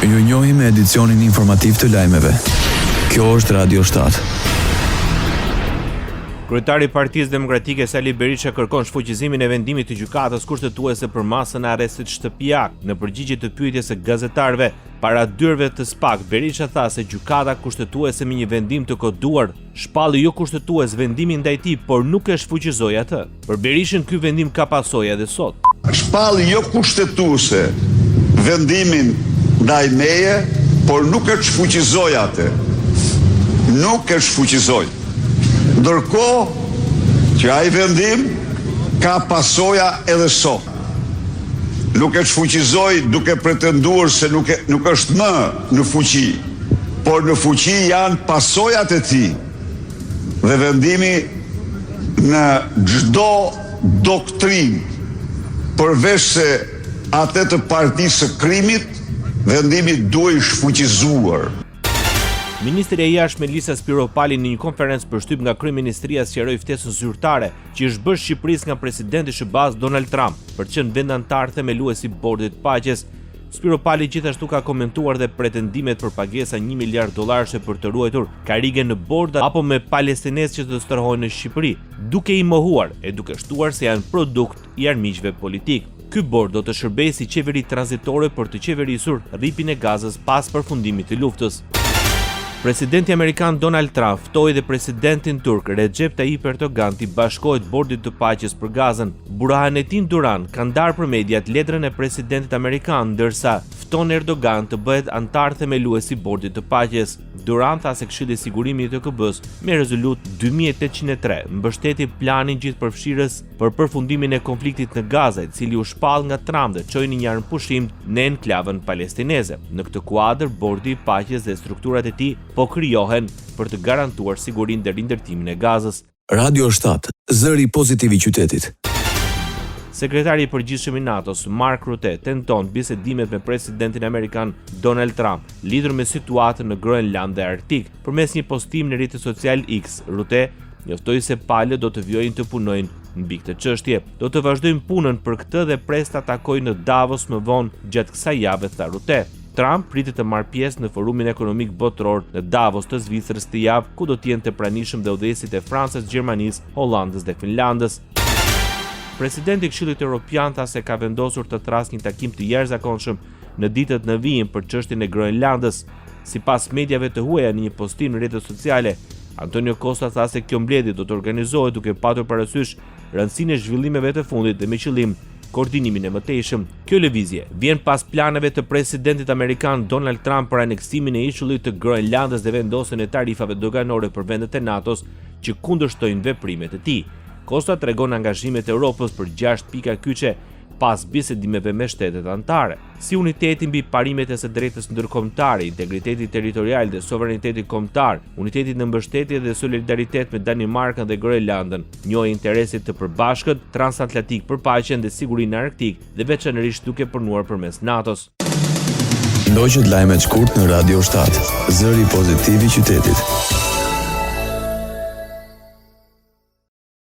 Ju njohim me edicionin informativ të lajmeve. Kjo është Radio 7. Kryetari i Partisë Demokratike Sali Berisha kërkon shfuqizimin e vendimit të gjykatës kushtetuese për masën e arrestit shtëpiak. Në përgjigje të pyetjes së gazetarëve para dyrëve të SPAK, Berisha tha se gjykata kushtetuese me një vendim të koduar shpalli jo kushtetues vendimin ndaj tij, por nuk e shfuqizoi atë. Për Berishën ky vendim ka pasojë edhe sot. Shpalli jo kushtetuese vendimin ndaj meje, por nuk e shfuqizoi atë. Nuk e shfuqizoi. Ndërkohë që ai vendim ka pasoja edhe sot. Nuk e shfuqizoi duke pretenduar se nuk është më në fuqi, por në fuqi janë pasojat e tij. Dhe vendimi në çdo doktrinë, përveç se atë të partisë së krimit, vendimi duhet shfuqizuar. Ministri e Jashtme Lisa Spiropali në një konferencë përshtyp nga Kryeministria sqaroi ftesën zyrtare që është bërë Shqipërisë nga presidenti SBA Donald Trump për të qenë vendantar themeluesi i Bordit të Paqes. Spiropali gjithashtu ka komentuar dhe pretendimet për pagesa $1 miliard për të ruajtur karige në borda apo me palestinezë që të stërhohen në Shqipëri, duke i mohuar e duke shtuar se janë produkt i armiqve politik. Ky bord do të shërbejë si qeveri tranzitore për të qeverisur rripin e Gazës pas përfundimit të luftës. Presidenti Amerikan Donald Trump ftoi dhe presidentin turk Recep Tayyip Erdogan të bashkohet Bordit të Paqes për Gazën. Burhanetin Duran ka ndarë për mediat letrën e presidentit amerikan, ndërsa fton Erdogan të bëhet antar themeluesi i Bordit të Paqes. Duran tha se Këshilli i Sigurimit të KB-s me rezolut 2803 mbështeti planin gjithëpërfshirës për përfundimin e konfliktit në Gazë, i cili u shpall nga Trump dhe çoi në një armpushim në enklavën palestineze. Në këtë kuadër, Bordi i Paqes dhe strukturat e tij po krijohen për të garantuar sigurinë dhe rindërtimin e Gazës. Radio 7, zëri pozitiv i qytetit. Sekretari i përgjithshëm i NATO-s, Mark Rutte, tenton bisedimet me presidentin amerikan Donald Trump lidhur me situatën në Groenland dhe Arktik. Përmes një postimi në rrjetin social X, Rutte njoftoi se palët do të vjojnë të punojnë mbi këtë çështje. Do të vazhdojmë punën për këtë dhe pres të takojë në Davos më vonë gjatë kësaj jave, tha Rutte. Trump pritet të marrë pjesë në forumin ekonomik botëror në Davos të Zvicrës të javë, ku do të jenë të pranishëm dhe udhëheqësit e Francës, Gjermanisë, Hollandës dhe Finlandës. Presidenti i Këshillit Evropian tha se ka vendosur të thrasë një takim të jashtëzakonshëm në ditët në vijim për çështjen e Groenlandës. Sipas mediave të huaja në një postim në rrjetet sociale, Antonio Costa tha se kjo mbledhje do të organizohet duke patur parasysh rëndësinë e zhvillimeve të fundit dhe me qëllim koordinimin e mëtejshëm. Kjo lëvizje vjen pas planeve të presidentit amerikan Donald Trump për aneksimin e ishullit të Groenlandës dhe vendosjen e tarifave doganore për vendet e NATO-s që kundërshtojnë veprimet e tij. Costa tregon angazhimet e Europës për 6 pika kyçe pas bisedimeve me shtetet anëtare, si uniteti mbi parimet e së drejtës ndërkombëtare, integriteti territorial dhe sovraniteti kombëtar, uniteti në mbështetje dhe solidaritet me Danimarkën dhe Groenlandën, njohë interesit të përbashkët transatlantik për paqen dhe sigurinë arktik dhe veçanërisht duke punuar përmes NATO-s. Ndoqët lajmet shkurt në Radio 7, zëri pozitiv i qytetit.